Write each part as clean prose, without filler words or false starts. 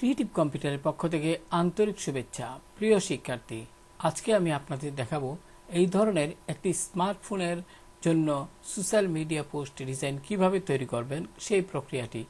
Creative কম্পিউটারের পক্ষ থেকে আন্তরিক শুভেচ্ছা। প্রিয় শিক্ষার্থী, আজকে আমি আপনাদের দেখাবো এই ধরনের একটি স্মার্টফোনের জন্য সোশ্যাল মিডিয়া পোস্ট ডিজাইন কিভাবে তৈরি করবেন সেই প্রক্রিয়াটি।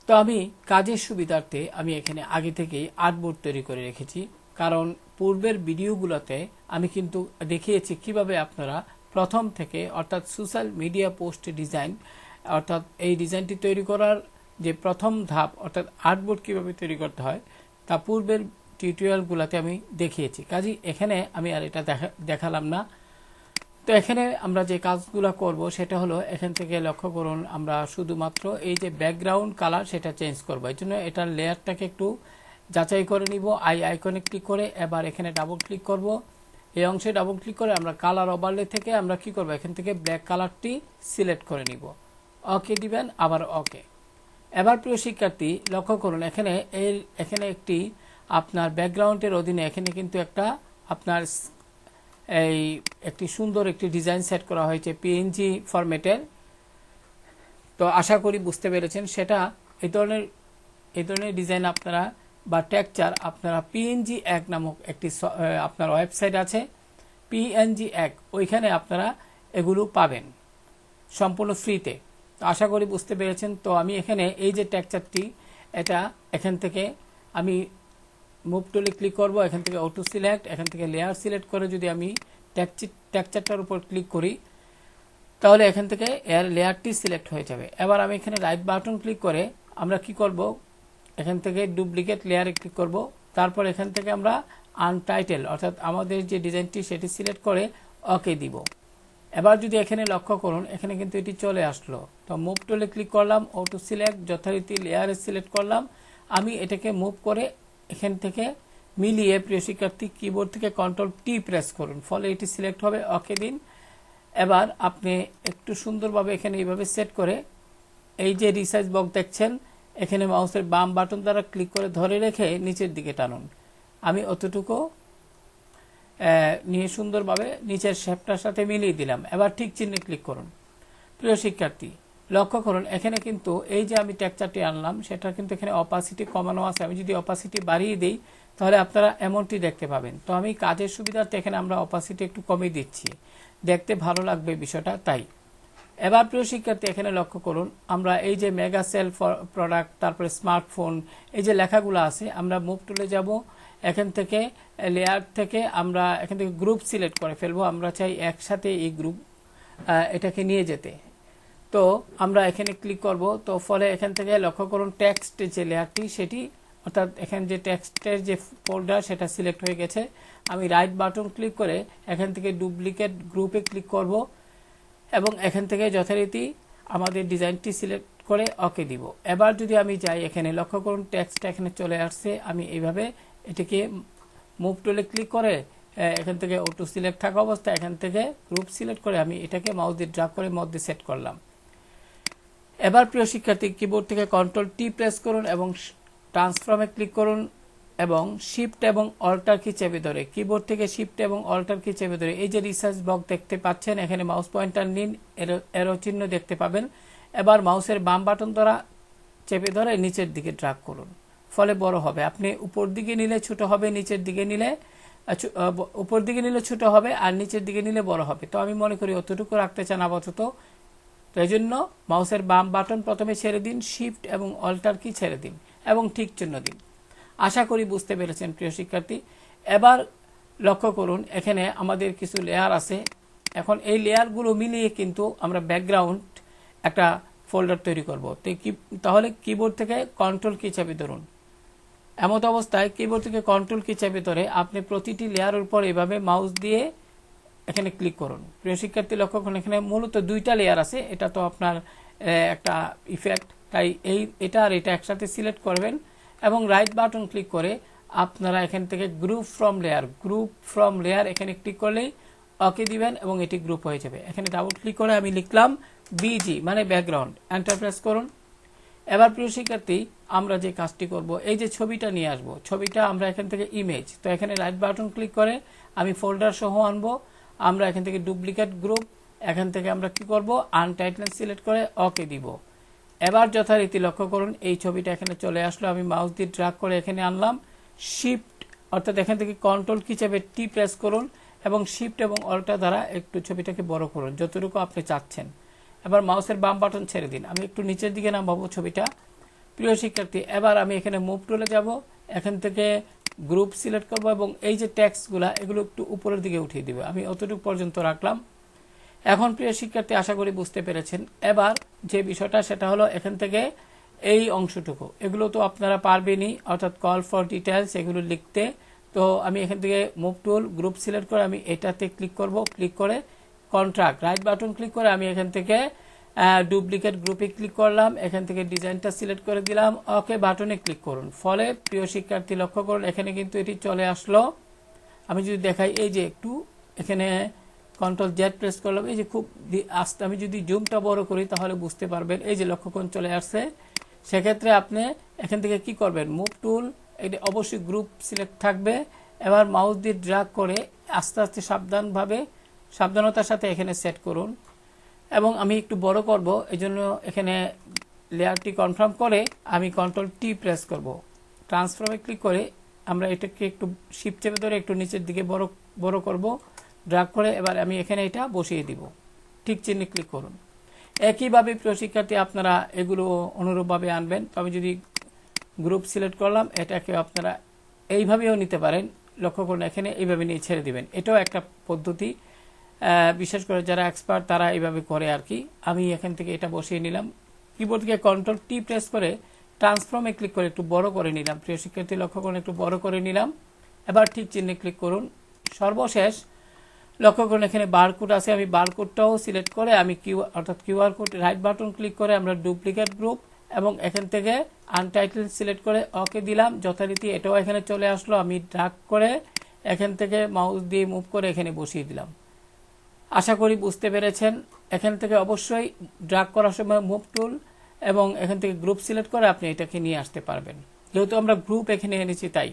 তো আমি কাজের সুবিধার্থে আমি এখানে আগে থেকেই আর্টবোর্ড তৈরি করে রেখেছি, কারণ পূর্বের ভিডিওগুলোতে আমি কিন্তু দেখিয়েছি কিভাবে আপনারা প্রথম থেকে অর্থাৎ সোশ্যাল মিডিয়া পোস্ট ডিজাইন অর্থাৎ এই ডিজাইনটি তৈরি করার যে প্রথম ধাপ অর্থাৎ আর্টবোর্ড কিভাবে তৈরি করতে হয় তা পূর্বের টিউটোরিয়ালগুলোতে আমি দেখিয়েছি। কাজেই এখানে আমি আর এটা দেখালাম না। তো এখানে আমরা যে কাজগুলো করব সেটা হলো, এখান থেকে লক্ষ্য করুন আমরা শুধুমাত্র এই যে ব্যাকগ্রাউন্ড কালার সেটা চেঞ্জ করব। এই জন্য এটার লেয়ারটাকে একটু যাচাই করে নিব। আইকনে ক্লিক করে এবার এখানে ডাবল ক্লিক করব। এই অংশে ডাবল ক্লিক করে আমরা কালার ওভারলে থেকে আমরা কি করব, এখান থেকে ব্ল্যাক কালারটি সিলেক্ট করে নিব। ওকে দিবেন, আবার ওকে। এবার প্রিয় শিক্ষার্থী লক্ষ্য করুন, এখানে একটি আপনার ব্যাকগ্রাউন্ডের অধীনে এখানে কিন্তু একটা আপনার একটি সুন্দর একটি ডিজাইন সেট করা হয়েছে পিএনজি ফরম্যাটের। তো আশা করি বুঝতে পেরেছেন সেটা এই ধরনের ডিজাইন আপনারা বা টেক্সচার আপনারা পিএনজি এক নামক একটি আপনার ওয়েবসাইট আছে পিএনজি এক, ওইখানে আপনারা এগুলো পাবেন সম্পূর্ণ ফ্রিতে। তো আশা করি বুঝতে পেরেছেন। তো আমি এখানে এই যে টেক্সচারটি এটা এখান থেকে আমি মুভ টুলে ক্লিক করব, এখান থেকে অটো সিলেক্ট, এখান থেকে লেয়ার সিলেক্ট করে যদি আমি টেক্সচারটার উপর ক্লিক করি তাহলে এখান থেকে এর লেয়ারটি সিলেক্ট হয়ে যাবে। এবার আমি এখানে রাইট বাটন ক্লিক করে আমরা কি করব, এখান থেকে ডুপ্লিকেট লেয়ারে ক্লিক করব। তারপর এখান থেকে আমরা আনটাইটেল অর্থাৎ আমাদের যে ডিজাইনটি সেটি সিলেক্ট করে ওকে দিব। এবার যদি এখানে লক্ষ্য করুন এখানে কিন্তু এটি চলে আসলো। তো মুভ টুলে ক্লিক করলাম, অটো সিলেক্ট, যথারীতি লেয়ারে সিলেক্ট করলাম। আমি এটাকে মুভ করে এখান থেকে মিলিয়ে প্রিয় শিক্ষার্থী কিবোর্ড থেকে কন্ট্রোল টি প্রেস করুন, ফলে এটি সিলেক্ট হবে। ওকে দিন। এবার আপনি একটু সুন্দরভাবে এখানে এইভাবে সেট করে এই যে রিসাইজ বক্স দেখছেন এখানে মাউসের বাম বাটন দ্বারা ক্লিক করে ধরে রেখে নিচের দিকে টানুন। আমি অতটুকু নিয়ে সুন্দরভাবে নিচের শেপটার সাথে মিলিয়ে দিলাম। এবার ঠিক চিহ্নে ক্লিক করুন। প্রিয় শিক্ষার্থী লক্ষ্য করুন এখানে কিন্তু এই যে আমি টেক্সচারটি আনলাম সেটা কিন্তু এখানে অপাসিটি কমানো আছে। আমি যদি অপাসিটি বাড়িয়ে দিই তাহলে আপনারা এমনটি দেখতে পাবেন। তো আমি কাজের সুবিধার্থে এখানে আমরা অপাসিটি একটু কমিয়ে দিচ্ছি, দেখতে ভালো লাগবে বিষয়টা তাই। এবার প্রিয় শিক্ষার্থী এখানে লক্ষ্য করুন আমরা এই যে মেগা সেল প্রোডাক্ট তারপরে স্মার্টফোন এই যে লেখাগুলো আছে আমরা মুভ টুলে যাব, এখান থেকে লেয়ার থেকে আমরা এখান থেকে গ্রুপ সিলেক্ট করে ফেলবো। আমরা চাই একসাথে এই গ্রুপ এটাকে নিয়ে যেতে। তো আমরা এখানে ক্লিক করব। তো ফলে এখান থেকে লক্ষ্য করুন টেক্সট যে লেয়ারটি সেটি অর্থাৎ এখানে যে টেক্সটের যে ফোল্ডার সেটা সিলেক্ট হয়ে গেছে। আমি রাইট বাটন ক্লিক করে এখান থেকে ডুপ্লিকেট গ্রুপে ক্লিক করব এবং এখান থেকে যথারীতি আমাদের ডিজাইনটি সিলেক্ট করে ওকে দিব। এবার যদি আমি যাই এখানে লক্ষ্য করুন টেক্সটটা এখানে চলে আসছে। আমি এইভাবে এটাকে মুভ টুলে ক্লিক করে এখান থেকে অটো সিলেক্ট থাকা অবস্থায় এখান থেকে গ্রুপ সিলেক্ট করে আমি এটাকে মাউস দিয়ে ড্র্যাগ করে মধ্যে সেট করলাম। এবার প্রিয় শিক্ষার্থী কিবোর্ড থেকে কন্ট্রোল টি প্রেস করুন এবং ট্রান্সফর্মে ক্লিক করুন এবং শিফট এবং অল্টার কি চেপে ধরে কিবোর্ড থেকে শিফট এবং অল্টার কি চেপে ধরে এই যে রিসার্চ বক্স দেখতে পাচ্ছেন এখানে মাউস পয়েন্টার নিন, এরো চিহ্ন দেখতে পাবেন। এবার মাউসের বাম বাটন দ্বারা চেপে ধরে নিচের দিকে ড্র্যাগ করুন, ফলে বড় হবে। আপনি উপর দিকে নিলে ছোট হবে, নিচের দিকে নিলে উপর দিকে নিলে ছোট হবে আর নিচের দিকে নিলে বড় হবে। তো আমি মনে করি অতটুকু রাখতে চান আপাতত। তো এই জন্য মাউসের বাম বাটন প্রথমে ছেড়ে দিন, শিফট এবং অল্টার কি ছেড়ে দিন এবং ঠিক চিহ্ন দিন। আশা করি বুঝতে পেরেছেন প্রিয় শিক্ষার্থী। এবার লক্ষ্য করুন এখানে আমাদের কিছু লেয়ার আছে। এখন এই লেয়ারগুলো মিলিয়ে কিন্তু আমরা ব্যাকগ্রাউন্ড একটা ফোল্ডার তৈরি করব। তাহলে কিবোর্ড থেকে কন্ট্রোল কি চেপে ধরুন। এমত অবস্থায় কিবোর্ড থেকে কন্ট্রোল কি চেপে ধরে আপনি প্রতিটি লেয়ারের উপর এভাবে মাউস দিয়ে এখানে ক্লিক করুন। প্রিয় শিক্ষার্থী লক্ষ্য করুন এখানে মূলত দুইটা লেয়ার আছে, এটা তো আপনার একটা ইফেক্ট, তাই এটা আর এটা একসাথে সিলেক্ট করবেন এবং রাইট বাটন ক্লিক করে আপনারা এখান থেকে গ্রুপ ফ্রম লেয়ার এখানে ক্লিক করলেই ওকে দিবেন এবং এটি গ্রুপ হয়ে যাবে। এখানে ডাবল ক্লিক করে আমি লিখলাম বিজি মানে ব্যাকগ্রাউন্ড, এন্টার প্রেস করুন। এবার প্রিয় শিক্ষার্থী আমরা যে কাজটি করব এই যে ছবিটা নিয়ে আসব, ছবিটা আমরা এখান থেকে ইমেজ, তো এখানে রাইট বাটন ক্লিক করে আমি ফোল্ডার সহ আনবো। আমরা এখান থেকে ডুপ্লিকেট গ্রুপ, এখান থেকে আমরা কি করব আনটাইটেল সিলেক্ট করে ওকে দিব। এবার যথারীতি লক্ষ্য করুন এই ছবিটা এখানে চলে আসলো। আমি মাউস দিয়ে ড্র্যাগ করে এখানে আনলাম, শিফট অর্থাৎ এখান থেকে কন্ট্রোল কি চাপে টি প্রেস করুন এবং শিফট এবং অল্টা দ্বারা একটু ছবিটাকে বড় করুন যতটুকু আপনি চাচ্ছেন। এবার মাউসের বাম বাটন ছেড়ে দিন, আমি একটু নিচের দিকে নামাবো ছবিটা। প্রিয় শিক্ষার্থী, এবার আমি এখানে মুভ টুলে যাব, এখান থেকে গ্রুপ সিলেক্ট করব এবং এই যে টেক্সটগুলা এগুলো একটু উপরের দিকে উঠিয়ে দিব। আমি অতটুকু পর্যন্ত রাখলাম। এখন প্রিয় শিক্ষার্থী, আশা করি বুঝতে পেরেছেন। এবার যে বিষয়টা সেটা হলো এখান থেকে এই অংশটুকু, এগুলো তো আপনারা পারবেনই, অর্থাৎ কল ফর ডিটেলস এগুলো লিখতে। তো আমি এখান থেকে মুভ টুল গ্রুপ সিলেক্ট করে আমি এটাতে ক্লিক করব, ক্লিক করে কন্ট্রাক্ট রাইট বাটন ক্লিক করে আমি এখান থেকে ডুপ্লিকেট গ্রুপে ক্লিক করলাম, এখান থেকে ডিজাইনটা সিলেক্ট করে দিলাম, ওকে বাটনে ক্লিক করুন। ফলে প্রিয় শিক্ষার্থী লক্ষ্য করুন এখানে কিন্তু এটি চলে আসলো। আমি যদি দেখাই, এই যে একটু এখানে কন্ট্রোল জেড প্রেস করলাম, এই যে খুব আস্তে, আমি যদি জুমটা বড় করি তাহলে বুঝতে পারবেন এই যে লক্ষ্য করুন চলে আসছে। সেক্ষেত্রে আপনি এখান থেকে কি করবেন, মুভ টুল, এটা অবশ্যই গ্রুপ সিলেক্ট থাকবে। এবার মাউস দিয়ে ড্র্যাগ করে আস্তে আস্তে সাবধানতার সাথে এখানে সেট করুন এবং আমি একটু বড় করব, এই জন্য এখানে লেয়ারটি কনফার্ম করে আমি কন্ট্রোল টি প্রেস করব। ট্রান্সফর্মে ক্লিক করে আমরা এটাকে একটু শিফট চেপে ধরে একটু নিচের দিকে বড় করব, ড্র্যাগ করে এবার আমি এখানে এটা বসিয়ে দিব। ঠিক চিহ্নে ক্লিক করুন। একইভাবে প্রিয় শিক্ষার্থী আপনারা এগুলো অনুরূপভাবে আনবেন। তো আমি যদি গ্রুপ সিলেক্ট করলাম, এটাকে আপনারা এইভাবেও নিতে পারেন। লক্ষ্য করুন এখানে এইভাবে নিয়ে ছেড়ে দিবেন, এটাও একটা পদ্ধতি। বিশেষ করে যারা এক্সপার্ট তারা এইভাবে করে আর কি। আমি এখান থেকে এটা বসিয়ে নিলাম, কিবোর্ড থেকে কন্ট্রোল টি প্রেস করে ট্রান্সফর্মে ক্লিক করে একটু বড় করে নিলাম। প্রিয় শিক্ষার্থী লক্ষ্য করুন একটু বড় করে নিলাম। এবার ঠিক চিহ্নে ক্লিক করুন। সর্বশেষ লক্ষ্য করুন এখানে বারকোড আছে, আমি বারকোডটাও সিলেক্ট করে আমি অর্থাৎ QR code right button click করে আমরা ডুপ্লিকেট গ্রুপ এবং এখান থেকে আনটাইটেল সিলেক্ট করে ওকে দিলাম। যথারীতি এটাও এখানে চলে আসলো। আমি ড্র্যাগ করে এখান থেকে মাউস দিয়ে মুভ করে এখানে বসিয়ে দিলাম। আশা করি বুঝতে পেরেছেন। এখান থেকে অবশ্যই ড্র্যাগ করার সময় মুভ টুল এবং এখান থেকে গ্রুপ সিলেক্ট করে আপনি এটাকে নিয়ে আসতে পারবেন। যেহেতু আমরা গ্রুপ এখানে এনেছি তাই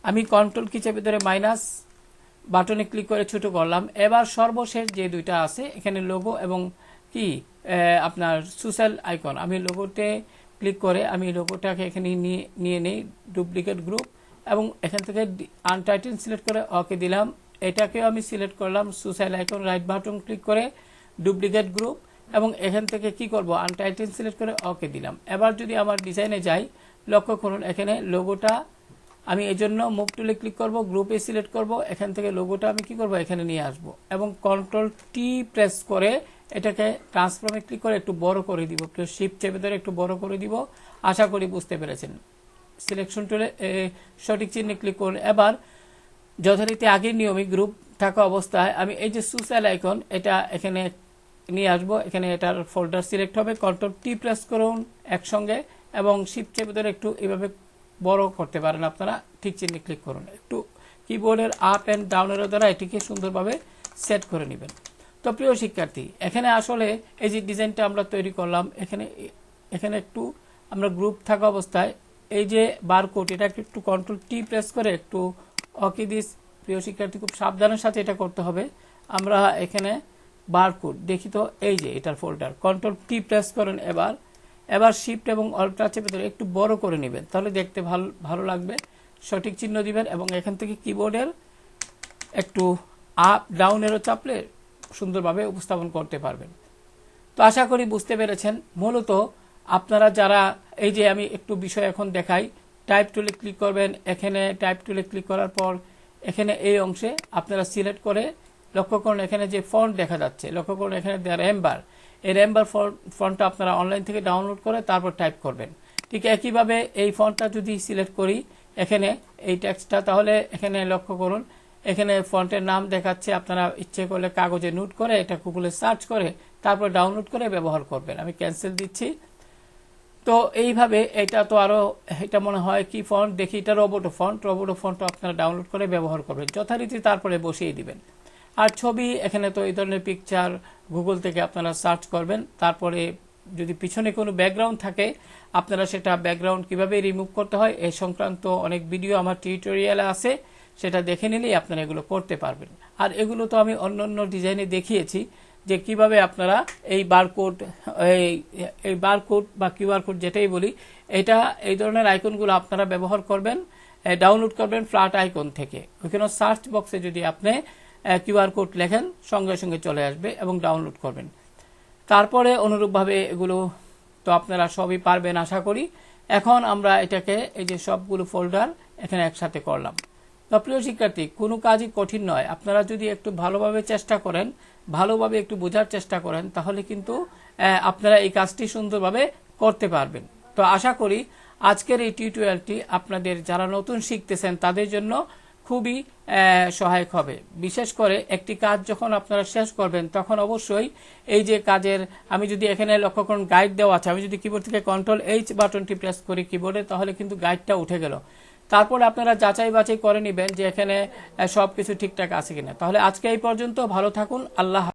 আমি কন্ট্রোল কি চেপে ধরে মাইনাস বাটনে ক্লিক করে ছোট করলাম। এবার সর্বশেষ যে দুইটা আছে এখানে লোগো এবং কি আপনার সোশ্যাল আইকন, আমি লোগোতে ক্লিক করে আমি লোগোটাকে এখানে নিয়ে নেই ডুপ্লিকেট গ্রুপ এবং এখান থেকে আনটাইটেল সিলেক্ট করে ওকে দিলাম। এটাকেও আমি সিলেক্ট করলাম social icon right button click করে ডুপ্লিকেট গ্রুপ এবং এখান থেকে কি করব আনটাইটেল সিলেক্ট করে ওকে দিলাম। এবার যদি আমার ডিজাইনে যাই, লক্ষ্য করুন এখানে লোগোটা আমি এই জন্য মুভ টুলে ক্লিক করব, গ্রুপে সিলেক্ট করব, এখান থেকে লোগোটা আমি কি করব এখানে নিয়ে আসব এবং কন্ট্রোল টি প্রেস করে এটাকে ট্রান্সফর্মে ক্লিক করে একটু বড় করে দিব। শিফট চেপে ধরে একটু বড় করে দিব। আশা করি বুঝতে পেরেছেন। সিলেকশন টুলে সঠিক চিহ্নে ক্লিক করুন। এবার যথারীতি আগের নিয়মে গ্রুপ থাকা অবস্থায় আমি এই যে সোশ্যাল আইকন এটা এখানে নিয়ে আসবো, এখানে এটার ফোল্ডার সিলেক্ট হবে, কন্ট্রোল টি প্রেস করুন একসঙ্গে এবং শিফট চেপে ধরে একটু এভাবে বড় করতে পারেন আপনারা। ঠিক চিহ্নে ক্লিক করুন, একটু কিবোর্ডের আপ অ্যান্ড ডাউনের দ্বারা এটিকে সুন্দরভাবে সেট করে নেবেন। তো প্রিয় শিক্ষার্থী, এখানে আসলে এই যে ডিজাইনটা আমরা তৈরি করলাম, এখানে একটু আমরা গ্রুপ থাকা অবস্থায় এই যে বারকোড এটা একটু কন্ট্রোল টি প্রেস করে একটু ওকে দিস। প্রিয় শিক্ষার্থী খুব সাবধানের সাথে এটা করতে হবে। আমরা এখানে বারকোড দেখি তো এই যে এটার ফোল্ডার, কন্ট্রোল টি প্রেস করেন। এবার শিফট এবং অল্টা চেপে ধরে একটু বড় করে নেবেন, তাহলে দেখতে ভালো লাগবে। সঠিক চিহ্ন দিবেন এবং এখান থেকে কিবোর্ডের একটু আপ ডাউনেরও চাপলে সুন্দরভাবে উপস্থাপন করতে পারবেন। তো আশা করি বুঝতে পেরেছেন। মূলত আপনারা যারা এই যে আমি একটু বিষয় এখন দেখাই, টাইপ টুলে ক্লিক করবেন, এখানে টাইপ টুলে ক্লিক করার পর এখানে এই অংশে আপনারা সিলেক্ট করে লক্ষ্য করুন এখানে যে ফন্ট দেখা যাচ্ছে, লক্ষ্য করুন এখানে র্যামবার, এই র্যামবার ফন্টটা আপনারা অনলাইন থেকে ডাউনলোড করে তারপর টাইপ করবেন। ঠিক একইভাবে এই ফন্টটা যদি সিলেক্ট করি এখানে এই টেক্সটটা, তাহলে এখানে লক্ষ্য করুন এখানে ফন্টের নাম দেখাচ্ছে। আপনারা ইচ্ছে করলে কাগজে নোট করে এটা গুগলে সার্চ করে তারপর ডাউনলোড করে ব্যবহার করবেন। আমি ক্যান্সেল দিচ্ছি। তো এইভাবে এটা তো আরো, এটা মনে হয় কি ফন্ট দেখি, এটা রোবোটো ফন্ট আপনারা ডাউনলোড করে ব্যবহার করবেন যথারীতি, তারপরে বসিয়ে দিবেন। আর ছবি এখানে তো এই ধরনের পিকচার গুগল থেকে আপনারা সার্চ করবেন। তারপরে যদি পিছনে কোনো ব্যাকগ্রাউন্ড থাকে আপনারা সেটা ব্যাকগ্রাউন্ড কিভাবে রিমুভ করতে হয় এই সংক্রান্ত অনেক ভিডিও আমার টিউটোরিয়ালে আছে, সেটা দেখে নিলেই আপনারা এগুলো করতে পারবেন। আর এগুলো তো আমি অন্য ডিজাইনে দেখিয়েছি, যে কিভাবে আপনারা এই বারকোড এই বারকোড বা কিউআর কোড যেটাই বলি এটা এই ধরনের আইকনগুলো আপনারা ব্যবহার করবেন, ডাউনলোড করবেন ফ্ল্যাট আইকন থেকে। ওইখানে সার্চ বক্সে যদি আপনি কিউআর কোড লেখেন সঙ্গে সঙ্গে চলে আসবে এবং ডাউনলোড করবেন। তারপরে অনুরূপভাবে এগুলো তো আপনারা সবই পারবেন আশা করি। এখন আমরা এটাকে এই যে সবগুলো ফোল্ডার এখানে একসাথে করলাম। তো প্রিয় শিক্ষার্থী, কোনো কাজই কঠিন নয়। আপনারা যদি একটু ভালোভাবে চেষ্টা করেন, ভালোভাবে একটু বোঝার চেষ্টা করেন, তাহলে কিন্তু আপনারা এই কাজটি সুন্দরভাবে করতে পারবেন। তো আশা করি আজকের এই টিউটোরিয়ালটি আপনাদের যারা নতুন শিখতেছেন তাদের জন্য খুবই সহায়ক হবে। বিশেষ করে একটি কাজ যখন আপনারা শেষ করবেন তখন অবশ্যই এই যে কাজের, আমি যদি এখানে লক্ষ্য করুন গাইড দেওয়া আছে, আমি যদি কিবোর্ড থেকে Ctrl+H বাটনটি প্রেস করি কিবোর্ডে, তাহলে কিন্তু গাইডটা উঠে গেল। তারপরে আপনারা যাচাই বাছাই করে নেবেন যে এখানে সবকিছু ঠিকঠাক আছে কিনা। তাহলে আজকে এই পর্যন্ত, ভালো থাকুন, আল্লাহ।